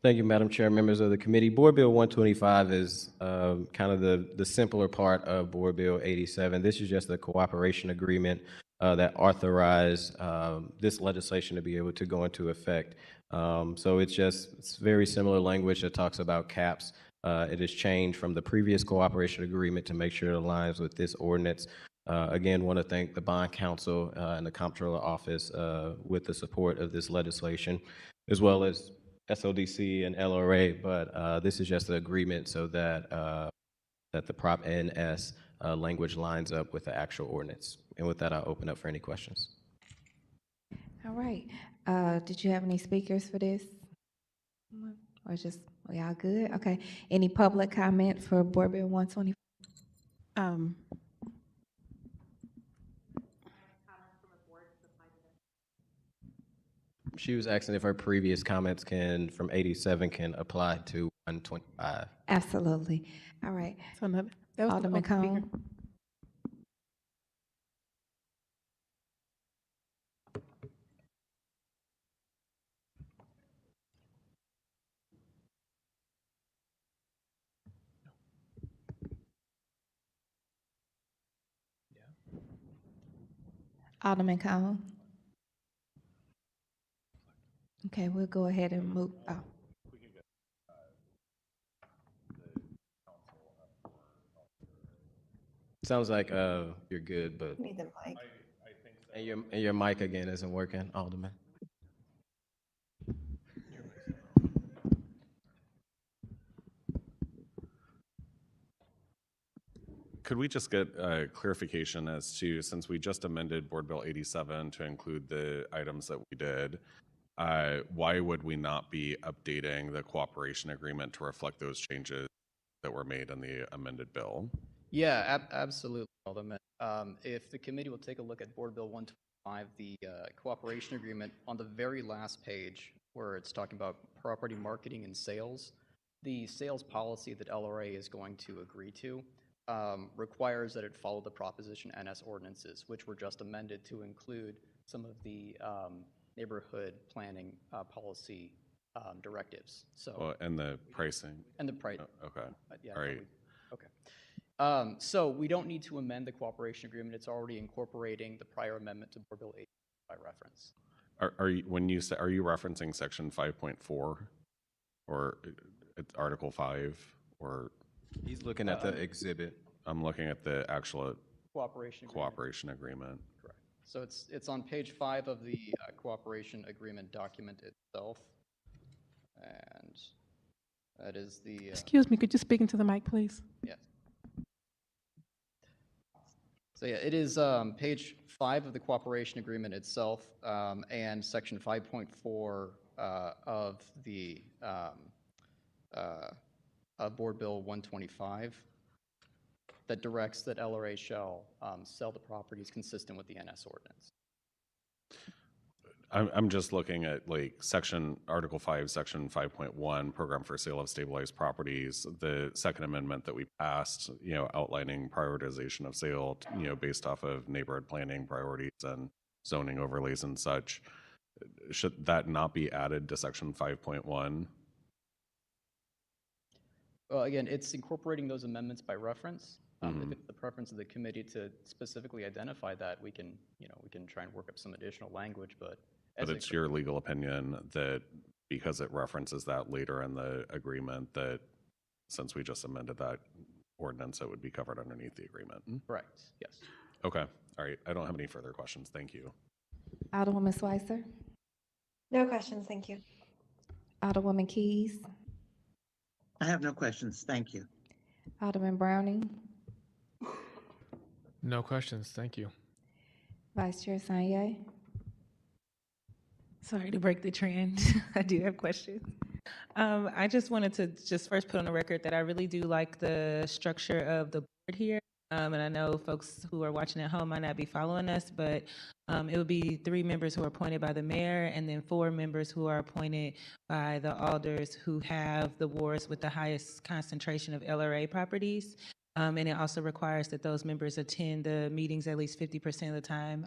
Thank you, Madam Chair, members of the committee. Board Bill 125 is kind of the simpler part of Board Bill 87. This is just the cooperation agreement that authorized this legislation to be able to go into effect. So it's very similar language that talks about caps. It has changed from the previous cooperation agreement to make sure it aligns with this ordinance. Again, want to thank the bond counsel and the comptroller office with the support of this legislation, as well as SODC and LRA, but this is just the agreement so that that the Prop NS language lines up with the actual ordinance. And with that, I'll open up for any questions. All right. Did you have any speakers for this? Or just, are y'all good? Okay. Any public comment for Board Bill 125? She was asking if her previous comments from 87 can apply to 125. Absolutely. All right. So another, that was the Alderman open speaker. Cone. Alderman Cone. Okay, we'll go ahead and move. Oh. Sounds like you're good, but Need the mic. and your mic again isn't working, Alderman. Could we just get clarification as to, since we just amended Board Bill 87 to include the items that we did, why would we not be updating the cooperation agreement to reflect those changes that were made in the amended bill? Yeah, absolutely, Alderman. If the committee will take a look at Board Bill 125, the cooperation agreement on the very last page where it's talking about property marketing and sales, the sales policy that LRA is going to agree to requires that it follow the Proposition NS ordinances, which were just amended to include some of the neighborhood planning policy directives. So And the pricing? And the price. Okay, Yeah, all right. okay. So we don't need to amend the cooperation agreement. It's already incorporating the prior amendment to Board Bill 8 by reference. Are you, when you say, are you referencing section 5.4 or it's Article 5 or? He's looking at the exhibit. I'm looking at the actual Cooperation agreement. Correct. So it's on page 5 of the cooperation agreement document itself. And that is the. Excuse me, could you speak into the mic, please? Yes. So yeah, it is page 5 of the cooperation agreement itself, and section 5.4 of the Board Bill 125 that directs that LRA shall sell the properties consistent with the NS ordinance. I'm just looking at like Article 5, Section 5.1, Program for Sale of Stabilized Properties, the second amendment that we passed, outlining prioritization of sale, based off of neighborhood planning priorities and zoning overlays and such. Should that not be added to Section 5.1? Well, again, it's incorporating those amendments by reference. Mm-hmm. If it's the preference of the committee to specifically identify that, we can try and work up some additional language, but. But it's your legal opinion that because it references that later in the agreement, that since we just amended that ordinance, it would be covered underneath the agreement? Correct, yes. Okay, all right. I don't have any further questions. Thank you. Alderwoman Schweitzer. No questions, thank you. Alderwoman Keys. I have no questions. Thank you. Alderman Browning. No questions. Thank you. Vice Chair Sanye. Sorry to break the trend. I do have questions. I just wanted to first put on the record that I really do like the structure of the board here. And I know folks who are watching at home might not be following us, but it would be 3 members who are appointed by the mayor and then 4 members who are appointed by the alders who have the wards with the highest concentration of LRA properties. And it also requires that those members attend the meetings at least 50% of the time.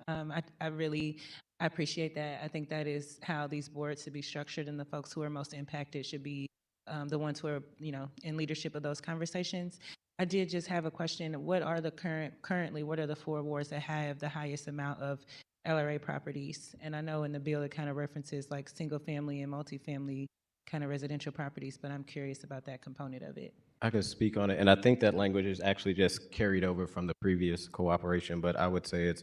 I appreciate that. I think that is how these boards should be structured, and the folks who are most impacted should be the ones who are, in leadership of those conversations. I did just have a question. What are the currently, what are the 4 wards that have the highest amount of LRA properties? And I know in the bill it kind of references like single family and multifamily kind of residential properties, but I'm curious about that component of it. I could speak on it, and I think that language is actually just carried over from the previous cooperation, but I would say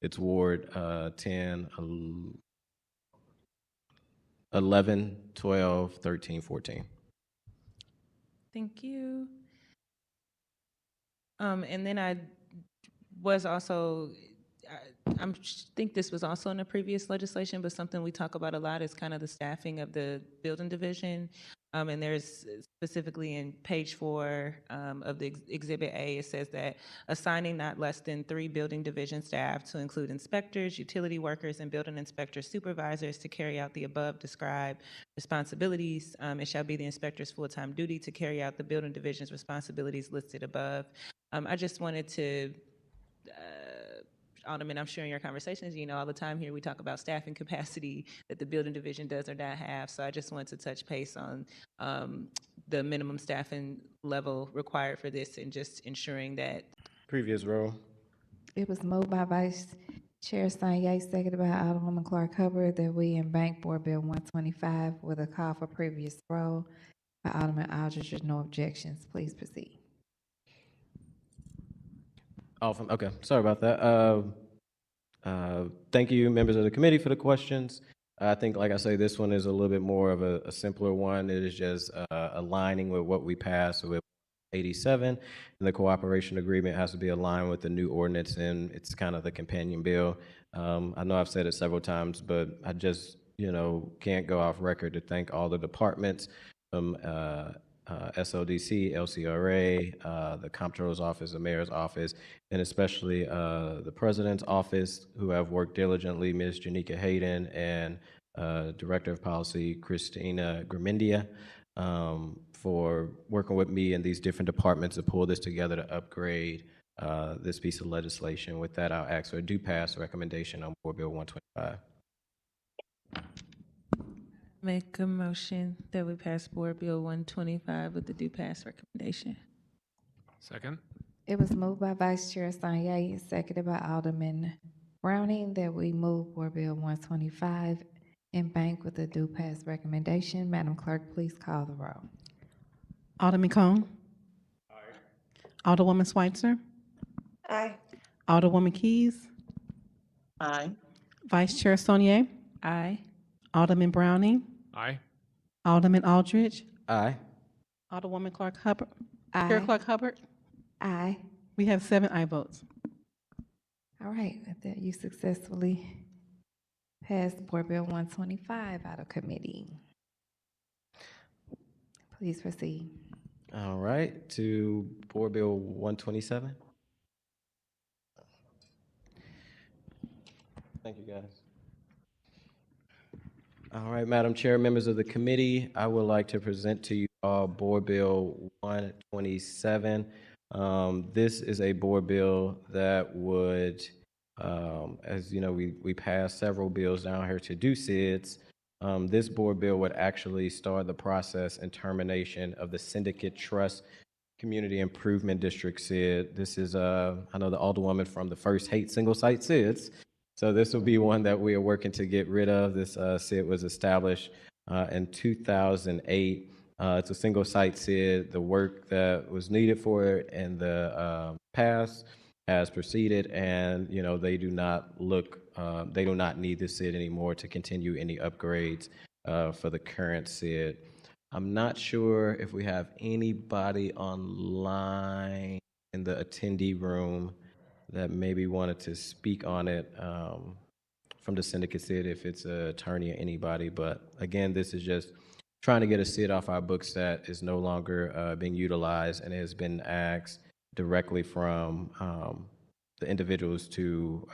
it's Ward 10, 11, 12, 13, 14. Thank you. And then I was also, I think this was also in the previous legislation, but something we talk about a lot is kind of the staffing of the building division. And there's specifically in page 4 of the Exhibit A, it says that assigning not less than 3 building division staff to include inspectors, utility workers, and building inspector supervisors to carry out the above described responsibilities. It shall be the inspector's full-time duty to carry out the building division's responsibilities listed above. I just wanted to Alderman, I'm sure in your conversations, all the time here we talk about staffing capacity that the building division does or not have. So I just wanted to touch base on the minimum staffing level required for this and just ensuring that. Previous row. It was moved by Vice Chair Sanye, seconded by Alderwoman Clark Hubbard, that we in Bank Board Bill 125 with a call for previous roll by Alderman Aldridge with no objections. Please proceed. Okay, sorry about that. Thank you, members of the committee, for the questions. I think, like I say, this one is a little bit more of a simpler one. It is just aligning with what we passed with 87, and the cooperation agreement has to be aligned with the new ordinance, and it's kind of the companion bill. I know I've said it several times, but I just, can't go off record to thank all the departments from SODC, LCRA, the Comptroller's Office, the Mayor's Office, and especially the President's Office, who have worked diligently, Ms. Janika Hayden and Director of Policy, Christina Gramindia, for working with me and these different departments to pull this together to upgrade this piece of legislation. With that, I'll ask for a do pass recommendation on Board Bill 125. Make a motion that we pass Board Bill 125 with the do pass recommendation. Second. It was moved by Vice Chair Sanye, seconded by Alderman Browning, that we move Board Bill 125 in bank with a due pass recommendation. Madam Clerk, please call the roll. Alderman Cone. Aye. Alderwoman Schweitzer. Aye. Alderwoman Keys. Aye. Vice Chair Sonier. Aye. Alderman Browning. Aye. Alderman Aldridge. Aye. Alderwoman Clark Hubbard. Aye. Chair Clark Hubbard. Aye. We have 7 aye votes. All right, with that, you successfully passed Board Bill 125 out of committee. Please proceed. All right, to Board Bill 127. Thank you, guys. All right, Madam Chair, members of the committee, I would like to present to you all Board Bill 127. This is a board bill that would, as you know, we passed several bills down here to do SIDS. This board bill would actually start the process and termination of the Syndicate Trust Community Improvement District SID. This is, I know the Alderwoman from the first hate single site SIDS. So this will be one that we are working to get rid of. This SID was established in 2008. It's a single site SID. The work that was needed for it in the past has proceeded, and they do not need this SID anymore to continue any upgrades for the current SID. I'm not sure if we have anybody online in the attendee room that maybe wanted to speak on it from the syndicate SID, if it's an attorney or anybody. But again, this is just trying to get a SID off our books that is no longer being utilized and has been asked directly from the individuals to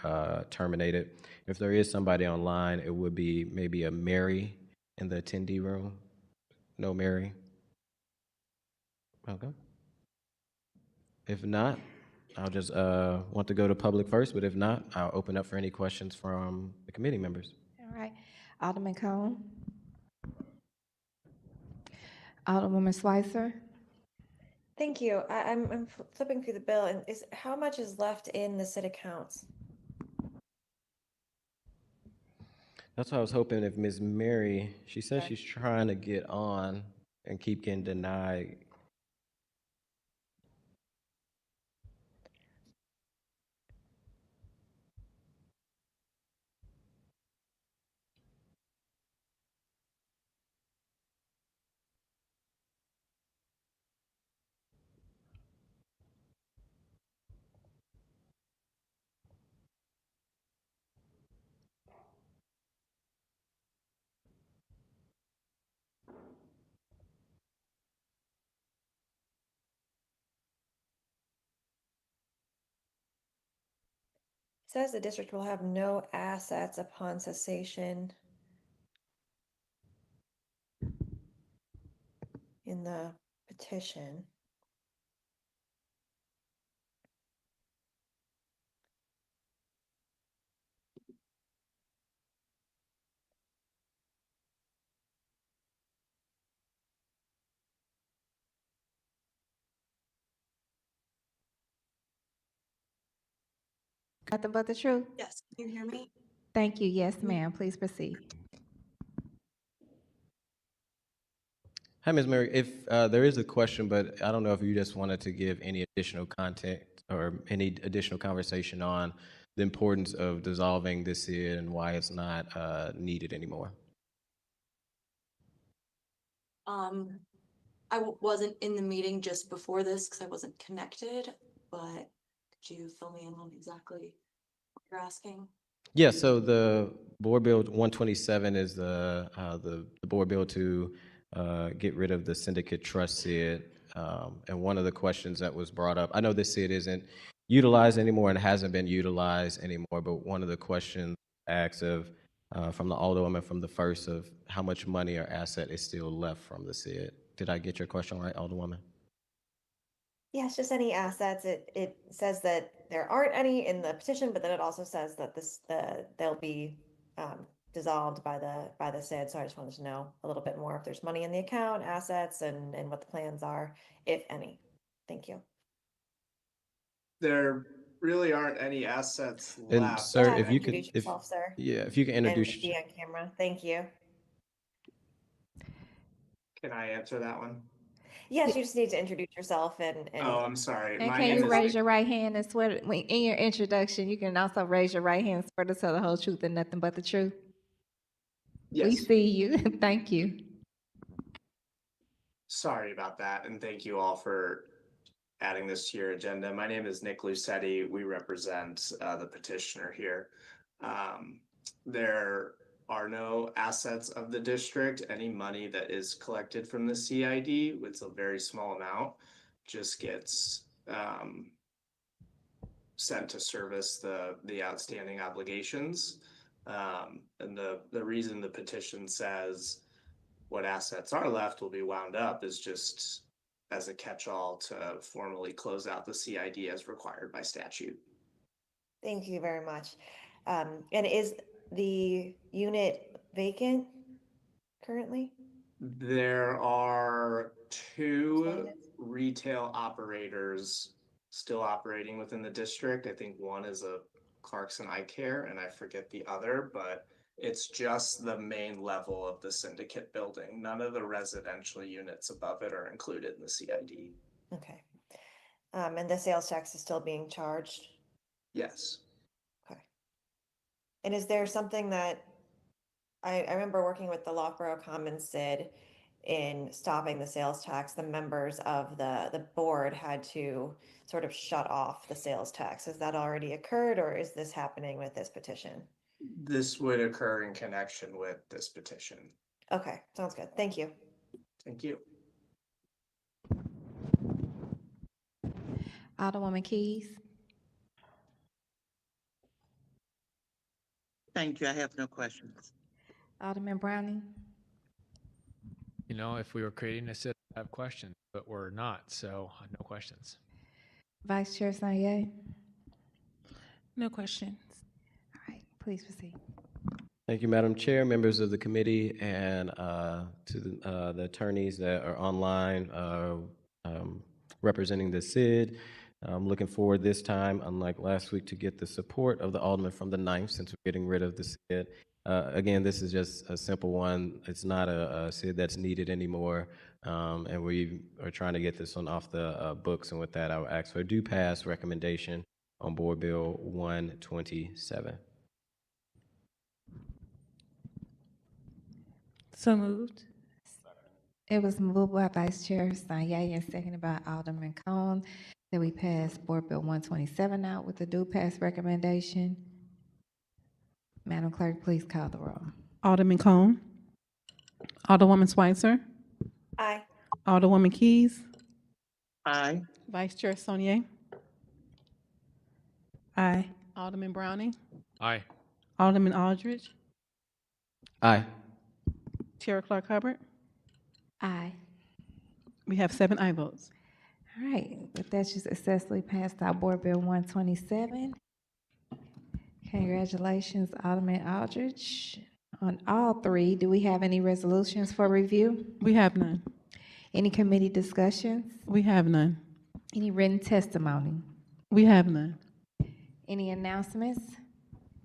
terminate it. If there is somebody online, it would be maybe a Mary in the attendee room. No Mary? Okay. If not, I'll just want to go to public first, but if not, I'll open up for any questions from the committee members. All right, Alderman Cone. Alderwoman Schweitzer. Thank you. I'm flipping through the bill, and how much is left in the SID accounts? That's what I was hoping if Ms. Mary, she says she's trying to get on and keep getting denied. says the district will have no assets upon cessation in the petition. Nothing but the truth? Yes, can you hear me? Thank you. Yes, ma'am. Please proceed. Hi, Ms. Mary. If there is a question, but I don't know if you just wanted to give any additional content or any additional conversation on the importance of dissolving the SID and why it's not needed anymore. Wasn't in the meeting just before this because I wasn't connected, but could you fill me in on exactly what you're asking? Yeah, so the Board Bill 127 is the board bill to get rid of the syndicate trust SID. And one of the questions that was brought up, I know this SID isn't utilized anymore and hasn't been utilized anymore, but one of the questions asked of from the Alderwoman from the first of how much money or asset is still left from the SID. Did I get your question right, Alderwoman? Yes, just any assets. It says that there aren't any in the petition, but then it also says that they'll be dissolved by the SID. So I just wanted to know a little bit more if there's money in the account, assets, and what the plans are, if any. Thank you. There really aren't any assets And left. sir, if you could, Introduce yourself, sir. yeah, if you can introduce. And be on camera. Thank you. Can I answer that one? Yes, you just need to introduce yourself and Oh, I'm sorry. And My can name you is raise your right hand and swear in your introduction? You can also raise your right hand and swear to tell the whole truth and nothing but the truth. Yes. We see you. Thank you. Sorry about that, and thank you all for adding this to your agenda. My name is Nick Lucetti. We represent the petitioner here. There are no assets of the district. Any money that is collected from the CID, it's a very small amount, just gets sent to service the outstanding obligations. And the reason the petition says what assets are left will be wound up is just as a catch-all to formally close out the CID as required by statute. thank you very much. And is the unit vacant currently? There are two retail operators still operating within the district. I think one is a Clarkson Eye Care, and I forget the other, but it's just the main level of the syndicate building. None of the residential units above it are included in the CID. Okay. And the sales tax is still being charged? Yes. Okay. And is there something that, I remember working with the Loughborough Commons SID in stopping the sales tax, the members of the board had to sort of shut off the sales tax. Has that already occurred, or is this happening with this petition? This would occur in connection with this petition. Okay, sounds good. Thank you. Thank you. Alderwoman Keys. Thank you. I have no questions. Alderman Browning. You know, if we were creating a SID, I'd have questions, but we're not, so no questions. Vice Chair Sanye. No questions. All right, please proceed. Thank you, Madam Chair, members of the committee, and to the attorneys that are online representing the SID. I'm looking forward this time, unlike last week, to get the support of the alderman from the 9th since we're getting rid of the SID. Again, this is just a simple one. It's not a SID that's needed anymore, and we are trying to get this one off the books. And with that, I will ask for a do pass recommendation on Board Bill 127. So moved. It was moved by Vice Chair Sanye and seconded by Alderman Cone that we pass Board Bill 127 out with the do pass recommendation. Madam Clerk, please call the roll. Alderman Cone. Alderwoman Schweitzer. Aye. Alderwoman Keys. Aye. Vice Chair Sonier. Aye. Alderman Browning, Aye. Alderman Aldridge, Aye. Chair Clark Hubbard. Aye. We have 7 aye votes. All right, with that, you successfully passed out Board Bill 127. Congratulations, Alderman Aldridge. On all 3, do we have any resolutions for review? We have none. Any committee discussions? We have none. Any written testimony? We have none. Any announcements?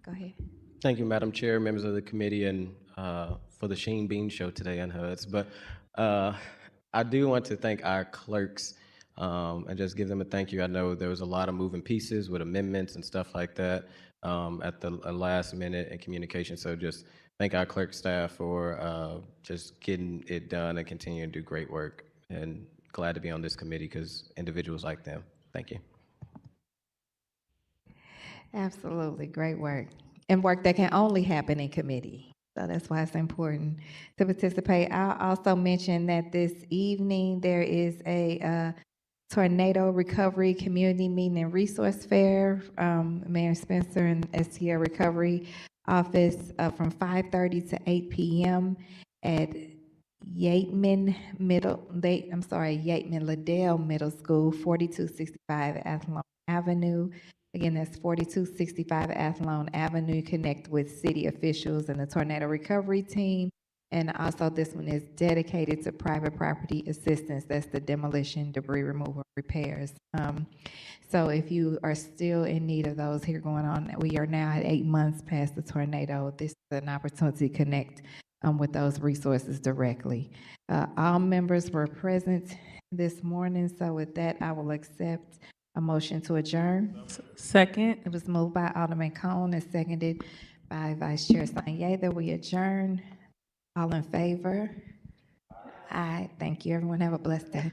Go ahead. Thank you, Madam Chair, members of the committee, and for the Sheen Bean Show today on HUDs. But I do want to thank our clerks and just give them a thank you. I know there was a lot of moving pieces with amendments and stuff like that at the last minute in communication. So just thank our clerk staff for just getting it done and continuing to do great work. And glad to be on this committee because individuals like them. Thank you. Absolutely, great work. And work that can only happen in committee. So that's why it's important to participate. I'll also mention that this evening there is a tornado recovery community meeting and resource fair. Mayor Spencer and STL Recovery Office from 5:30 to 8 p.m. at Yateman Liddell Middle School, 4265 Athlone Avenue. Again, that's 4265 Athlone Avenue. Connect with city officials and the tornado recovery team. And also this one is dedicated to private property assistance. That's the demolition, debris removal, repairs. So if you are still in need of those here going on, we are now at 8 months past the tornado. This is an opportunity to connect with those resources directly. All members were present this morning. So with that, I will accept a motion to adjourn. Second. It was moved by Alderman Cone and seconded by Vice Chair Sanyeh that we adjourn. All in favor? Aye. Thank you, everyone. Have a blessed day.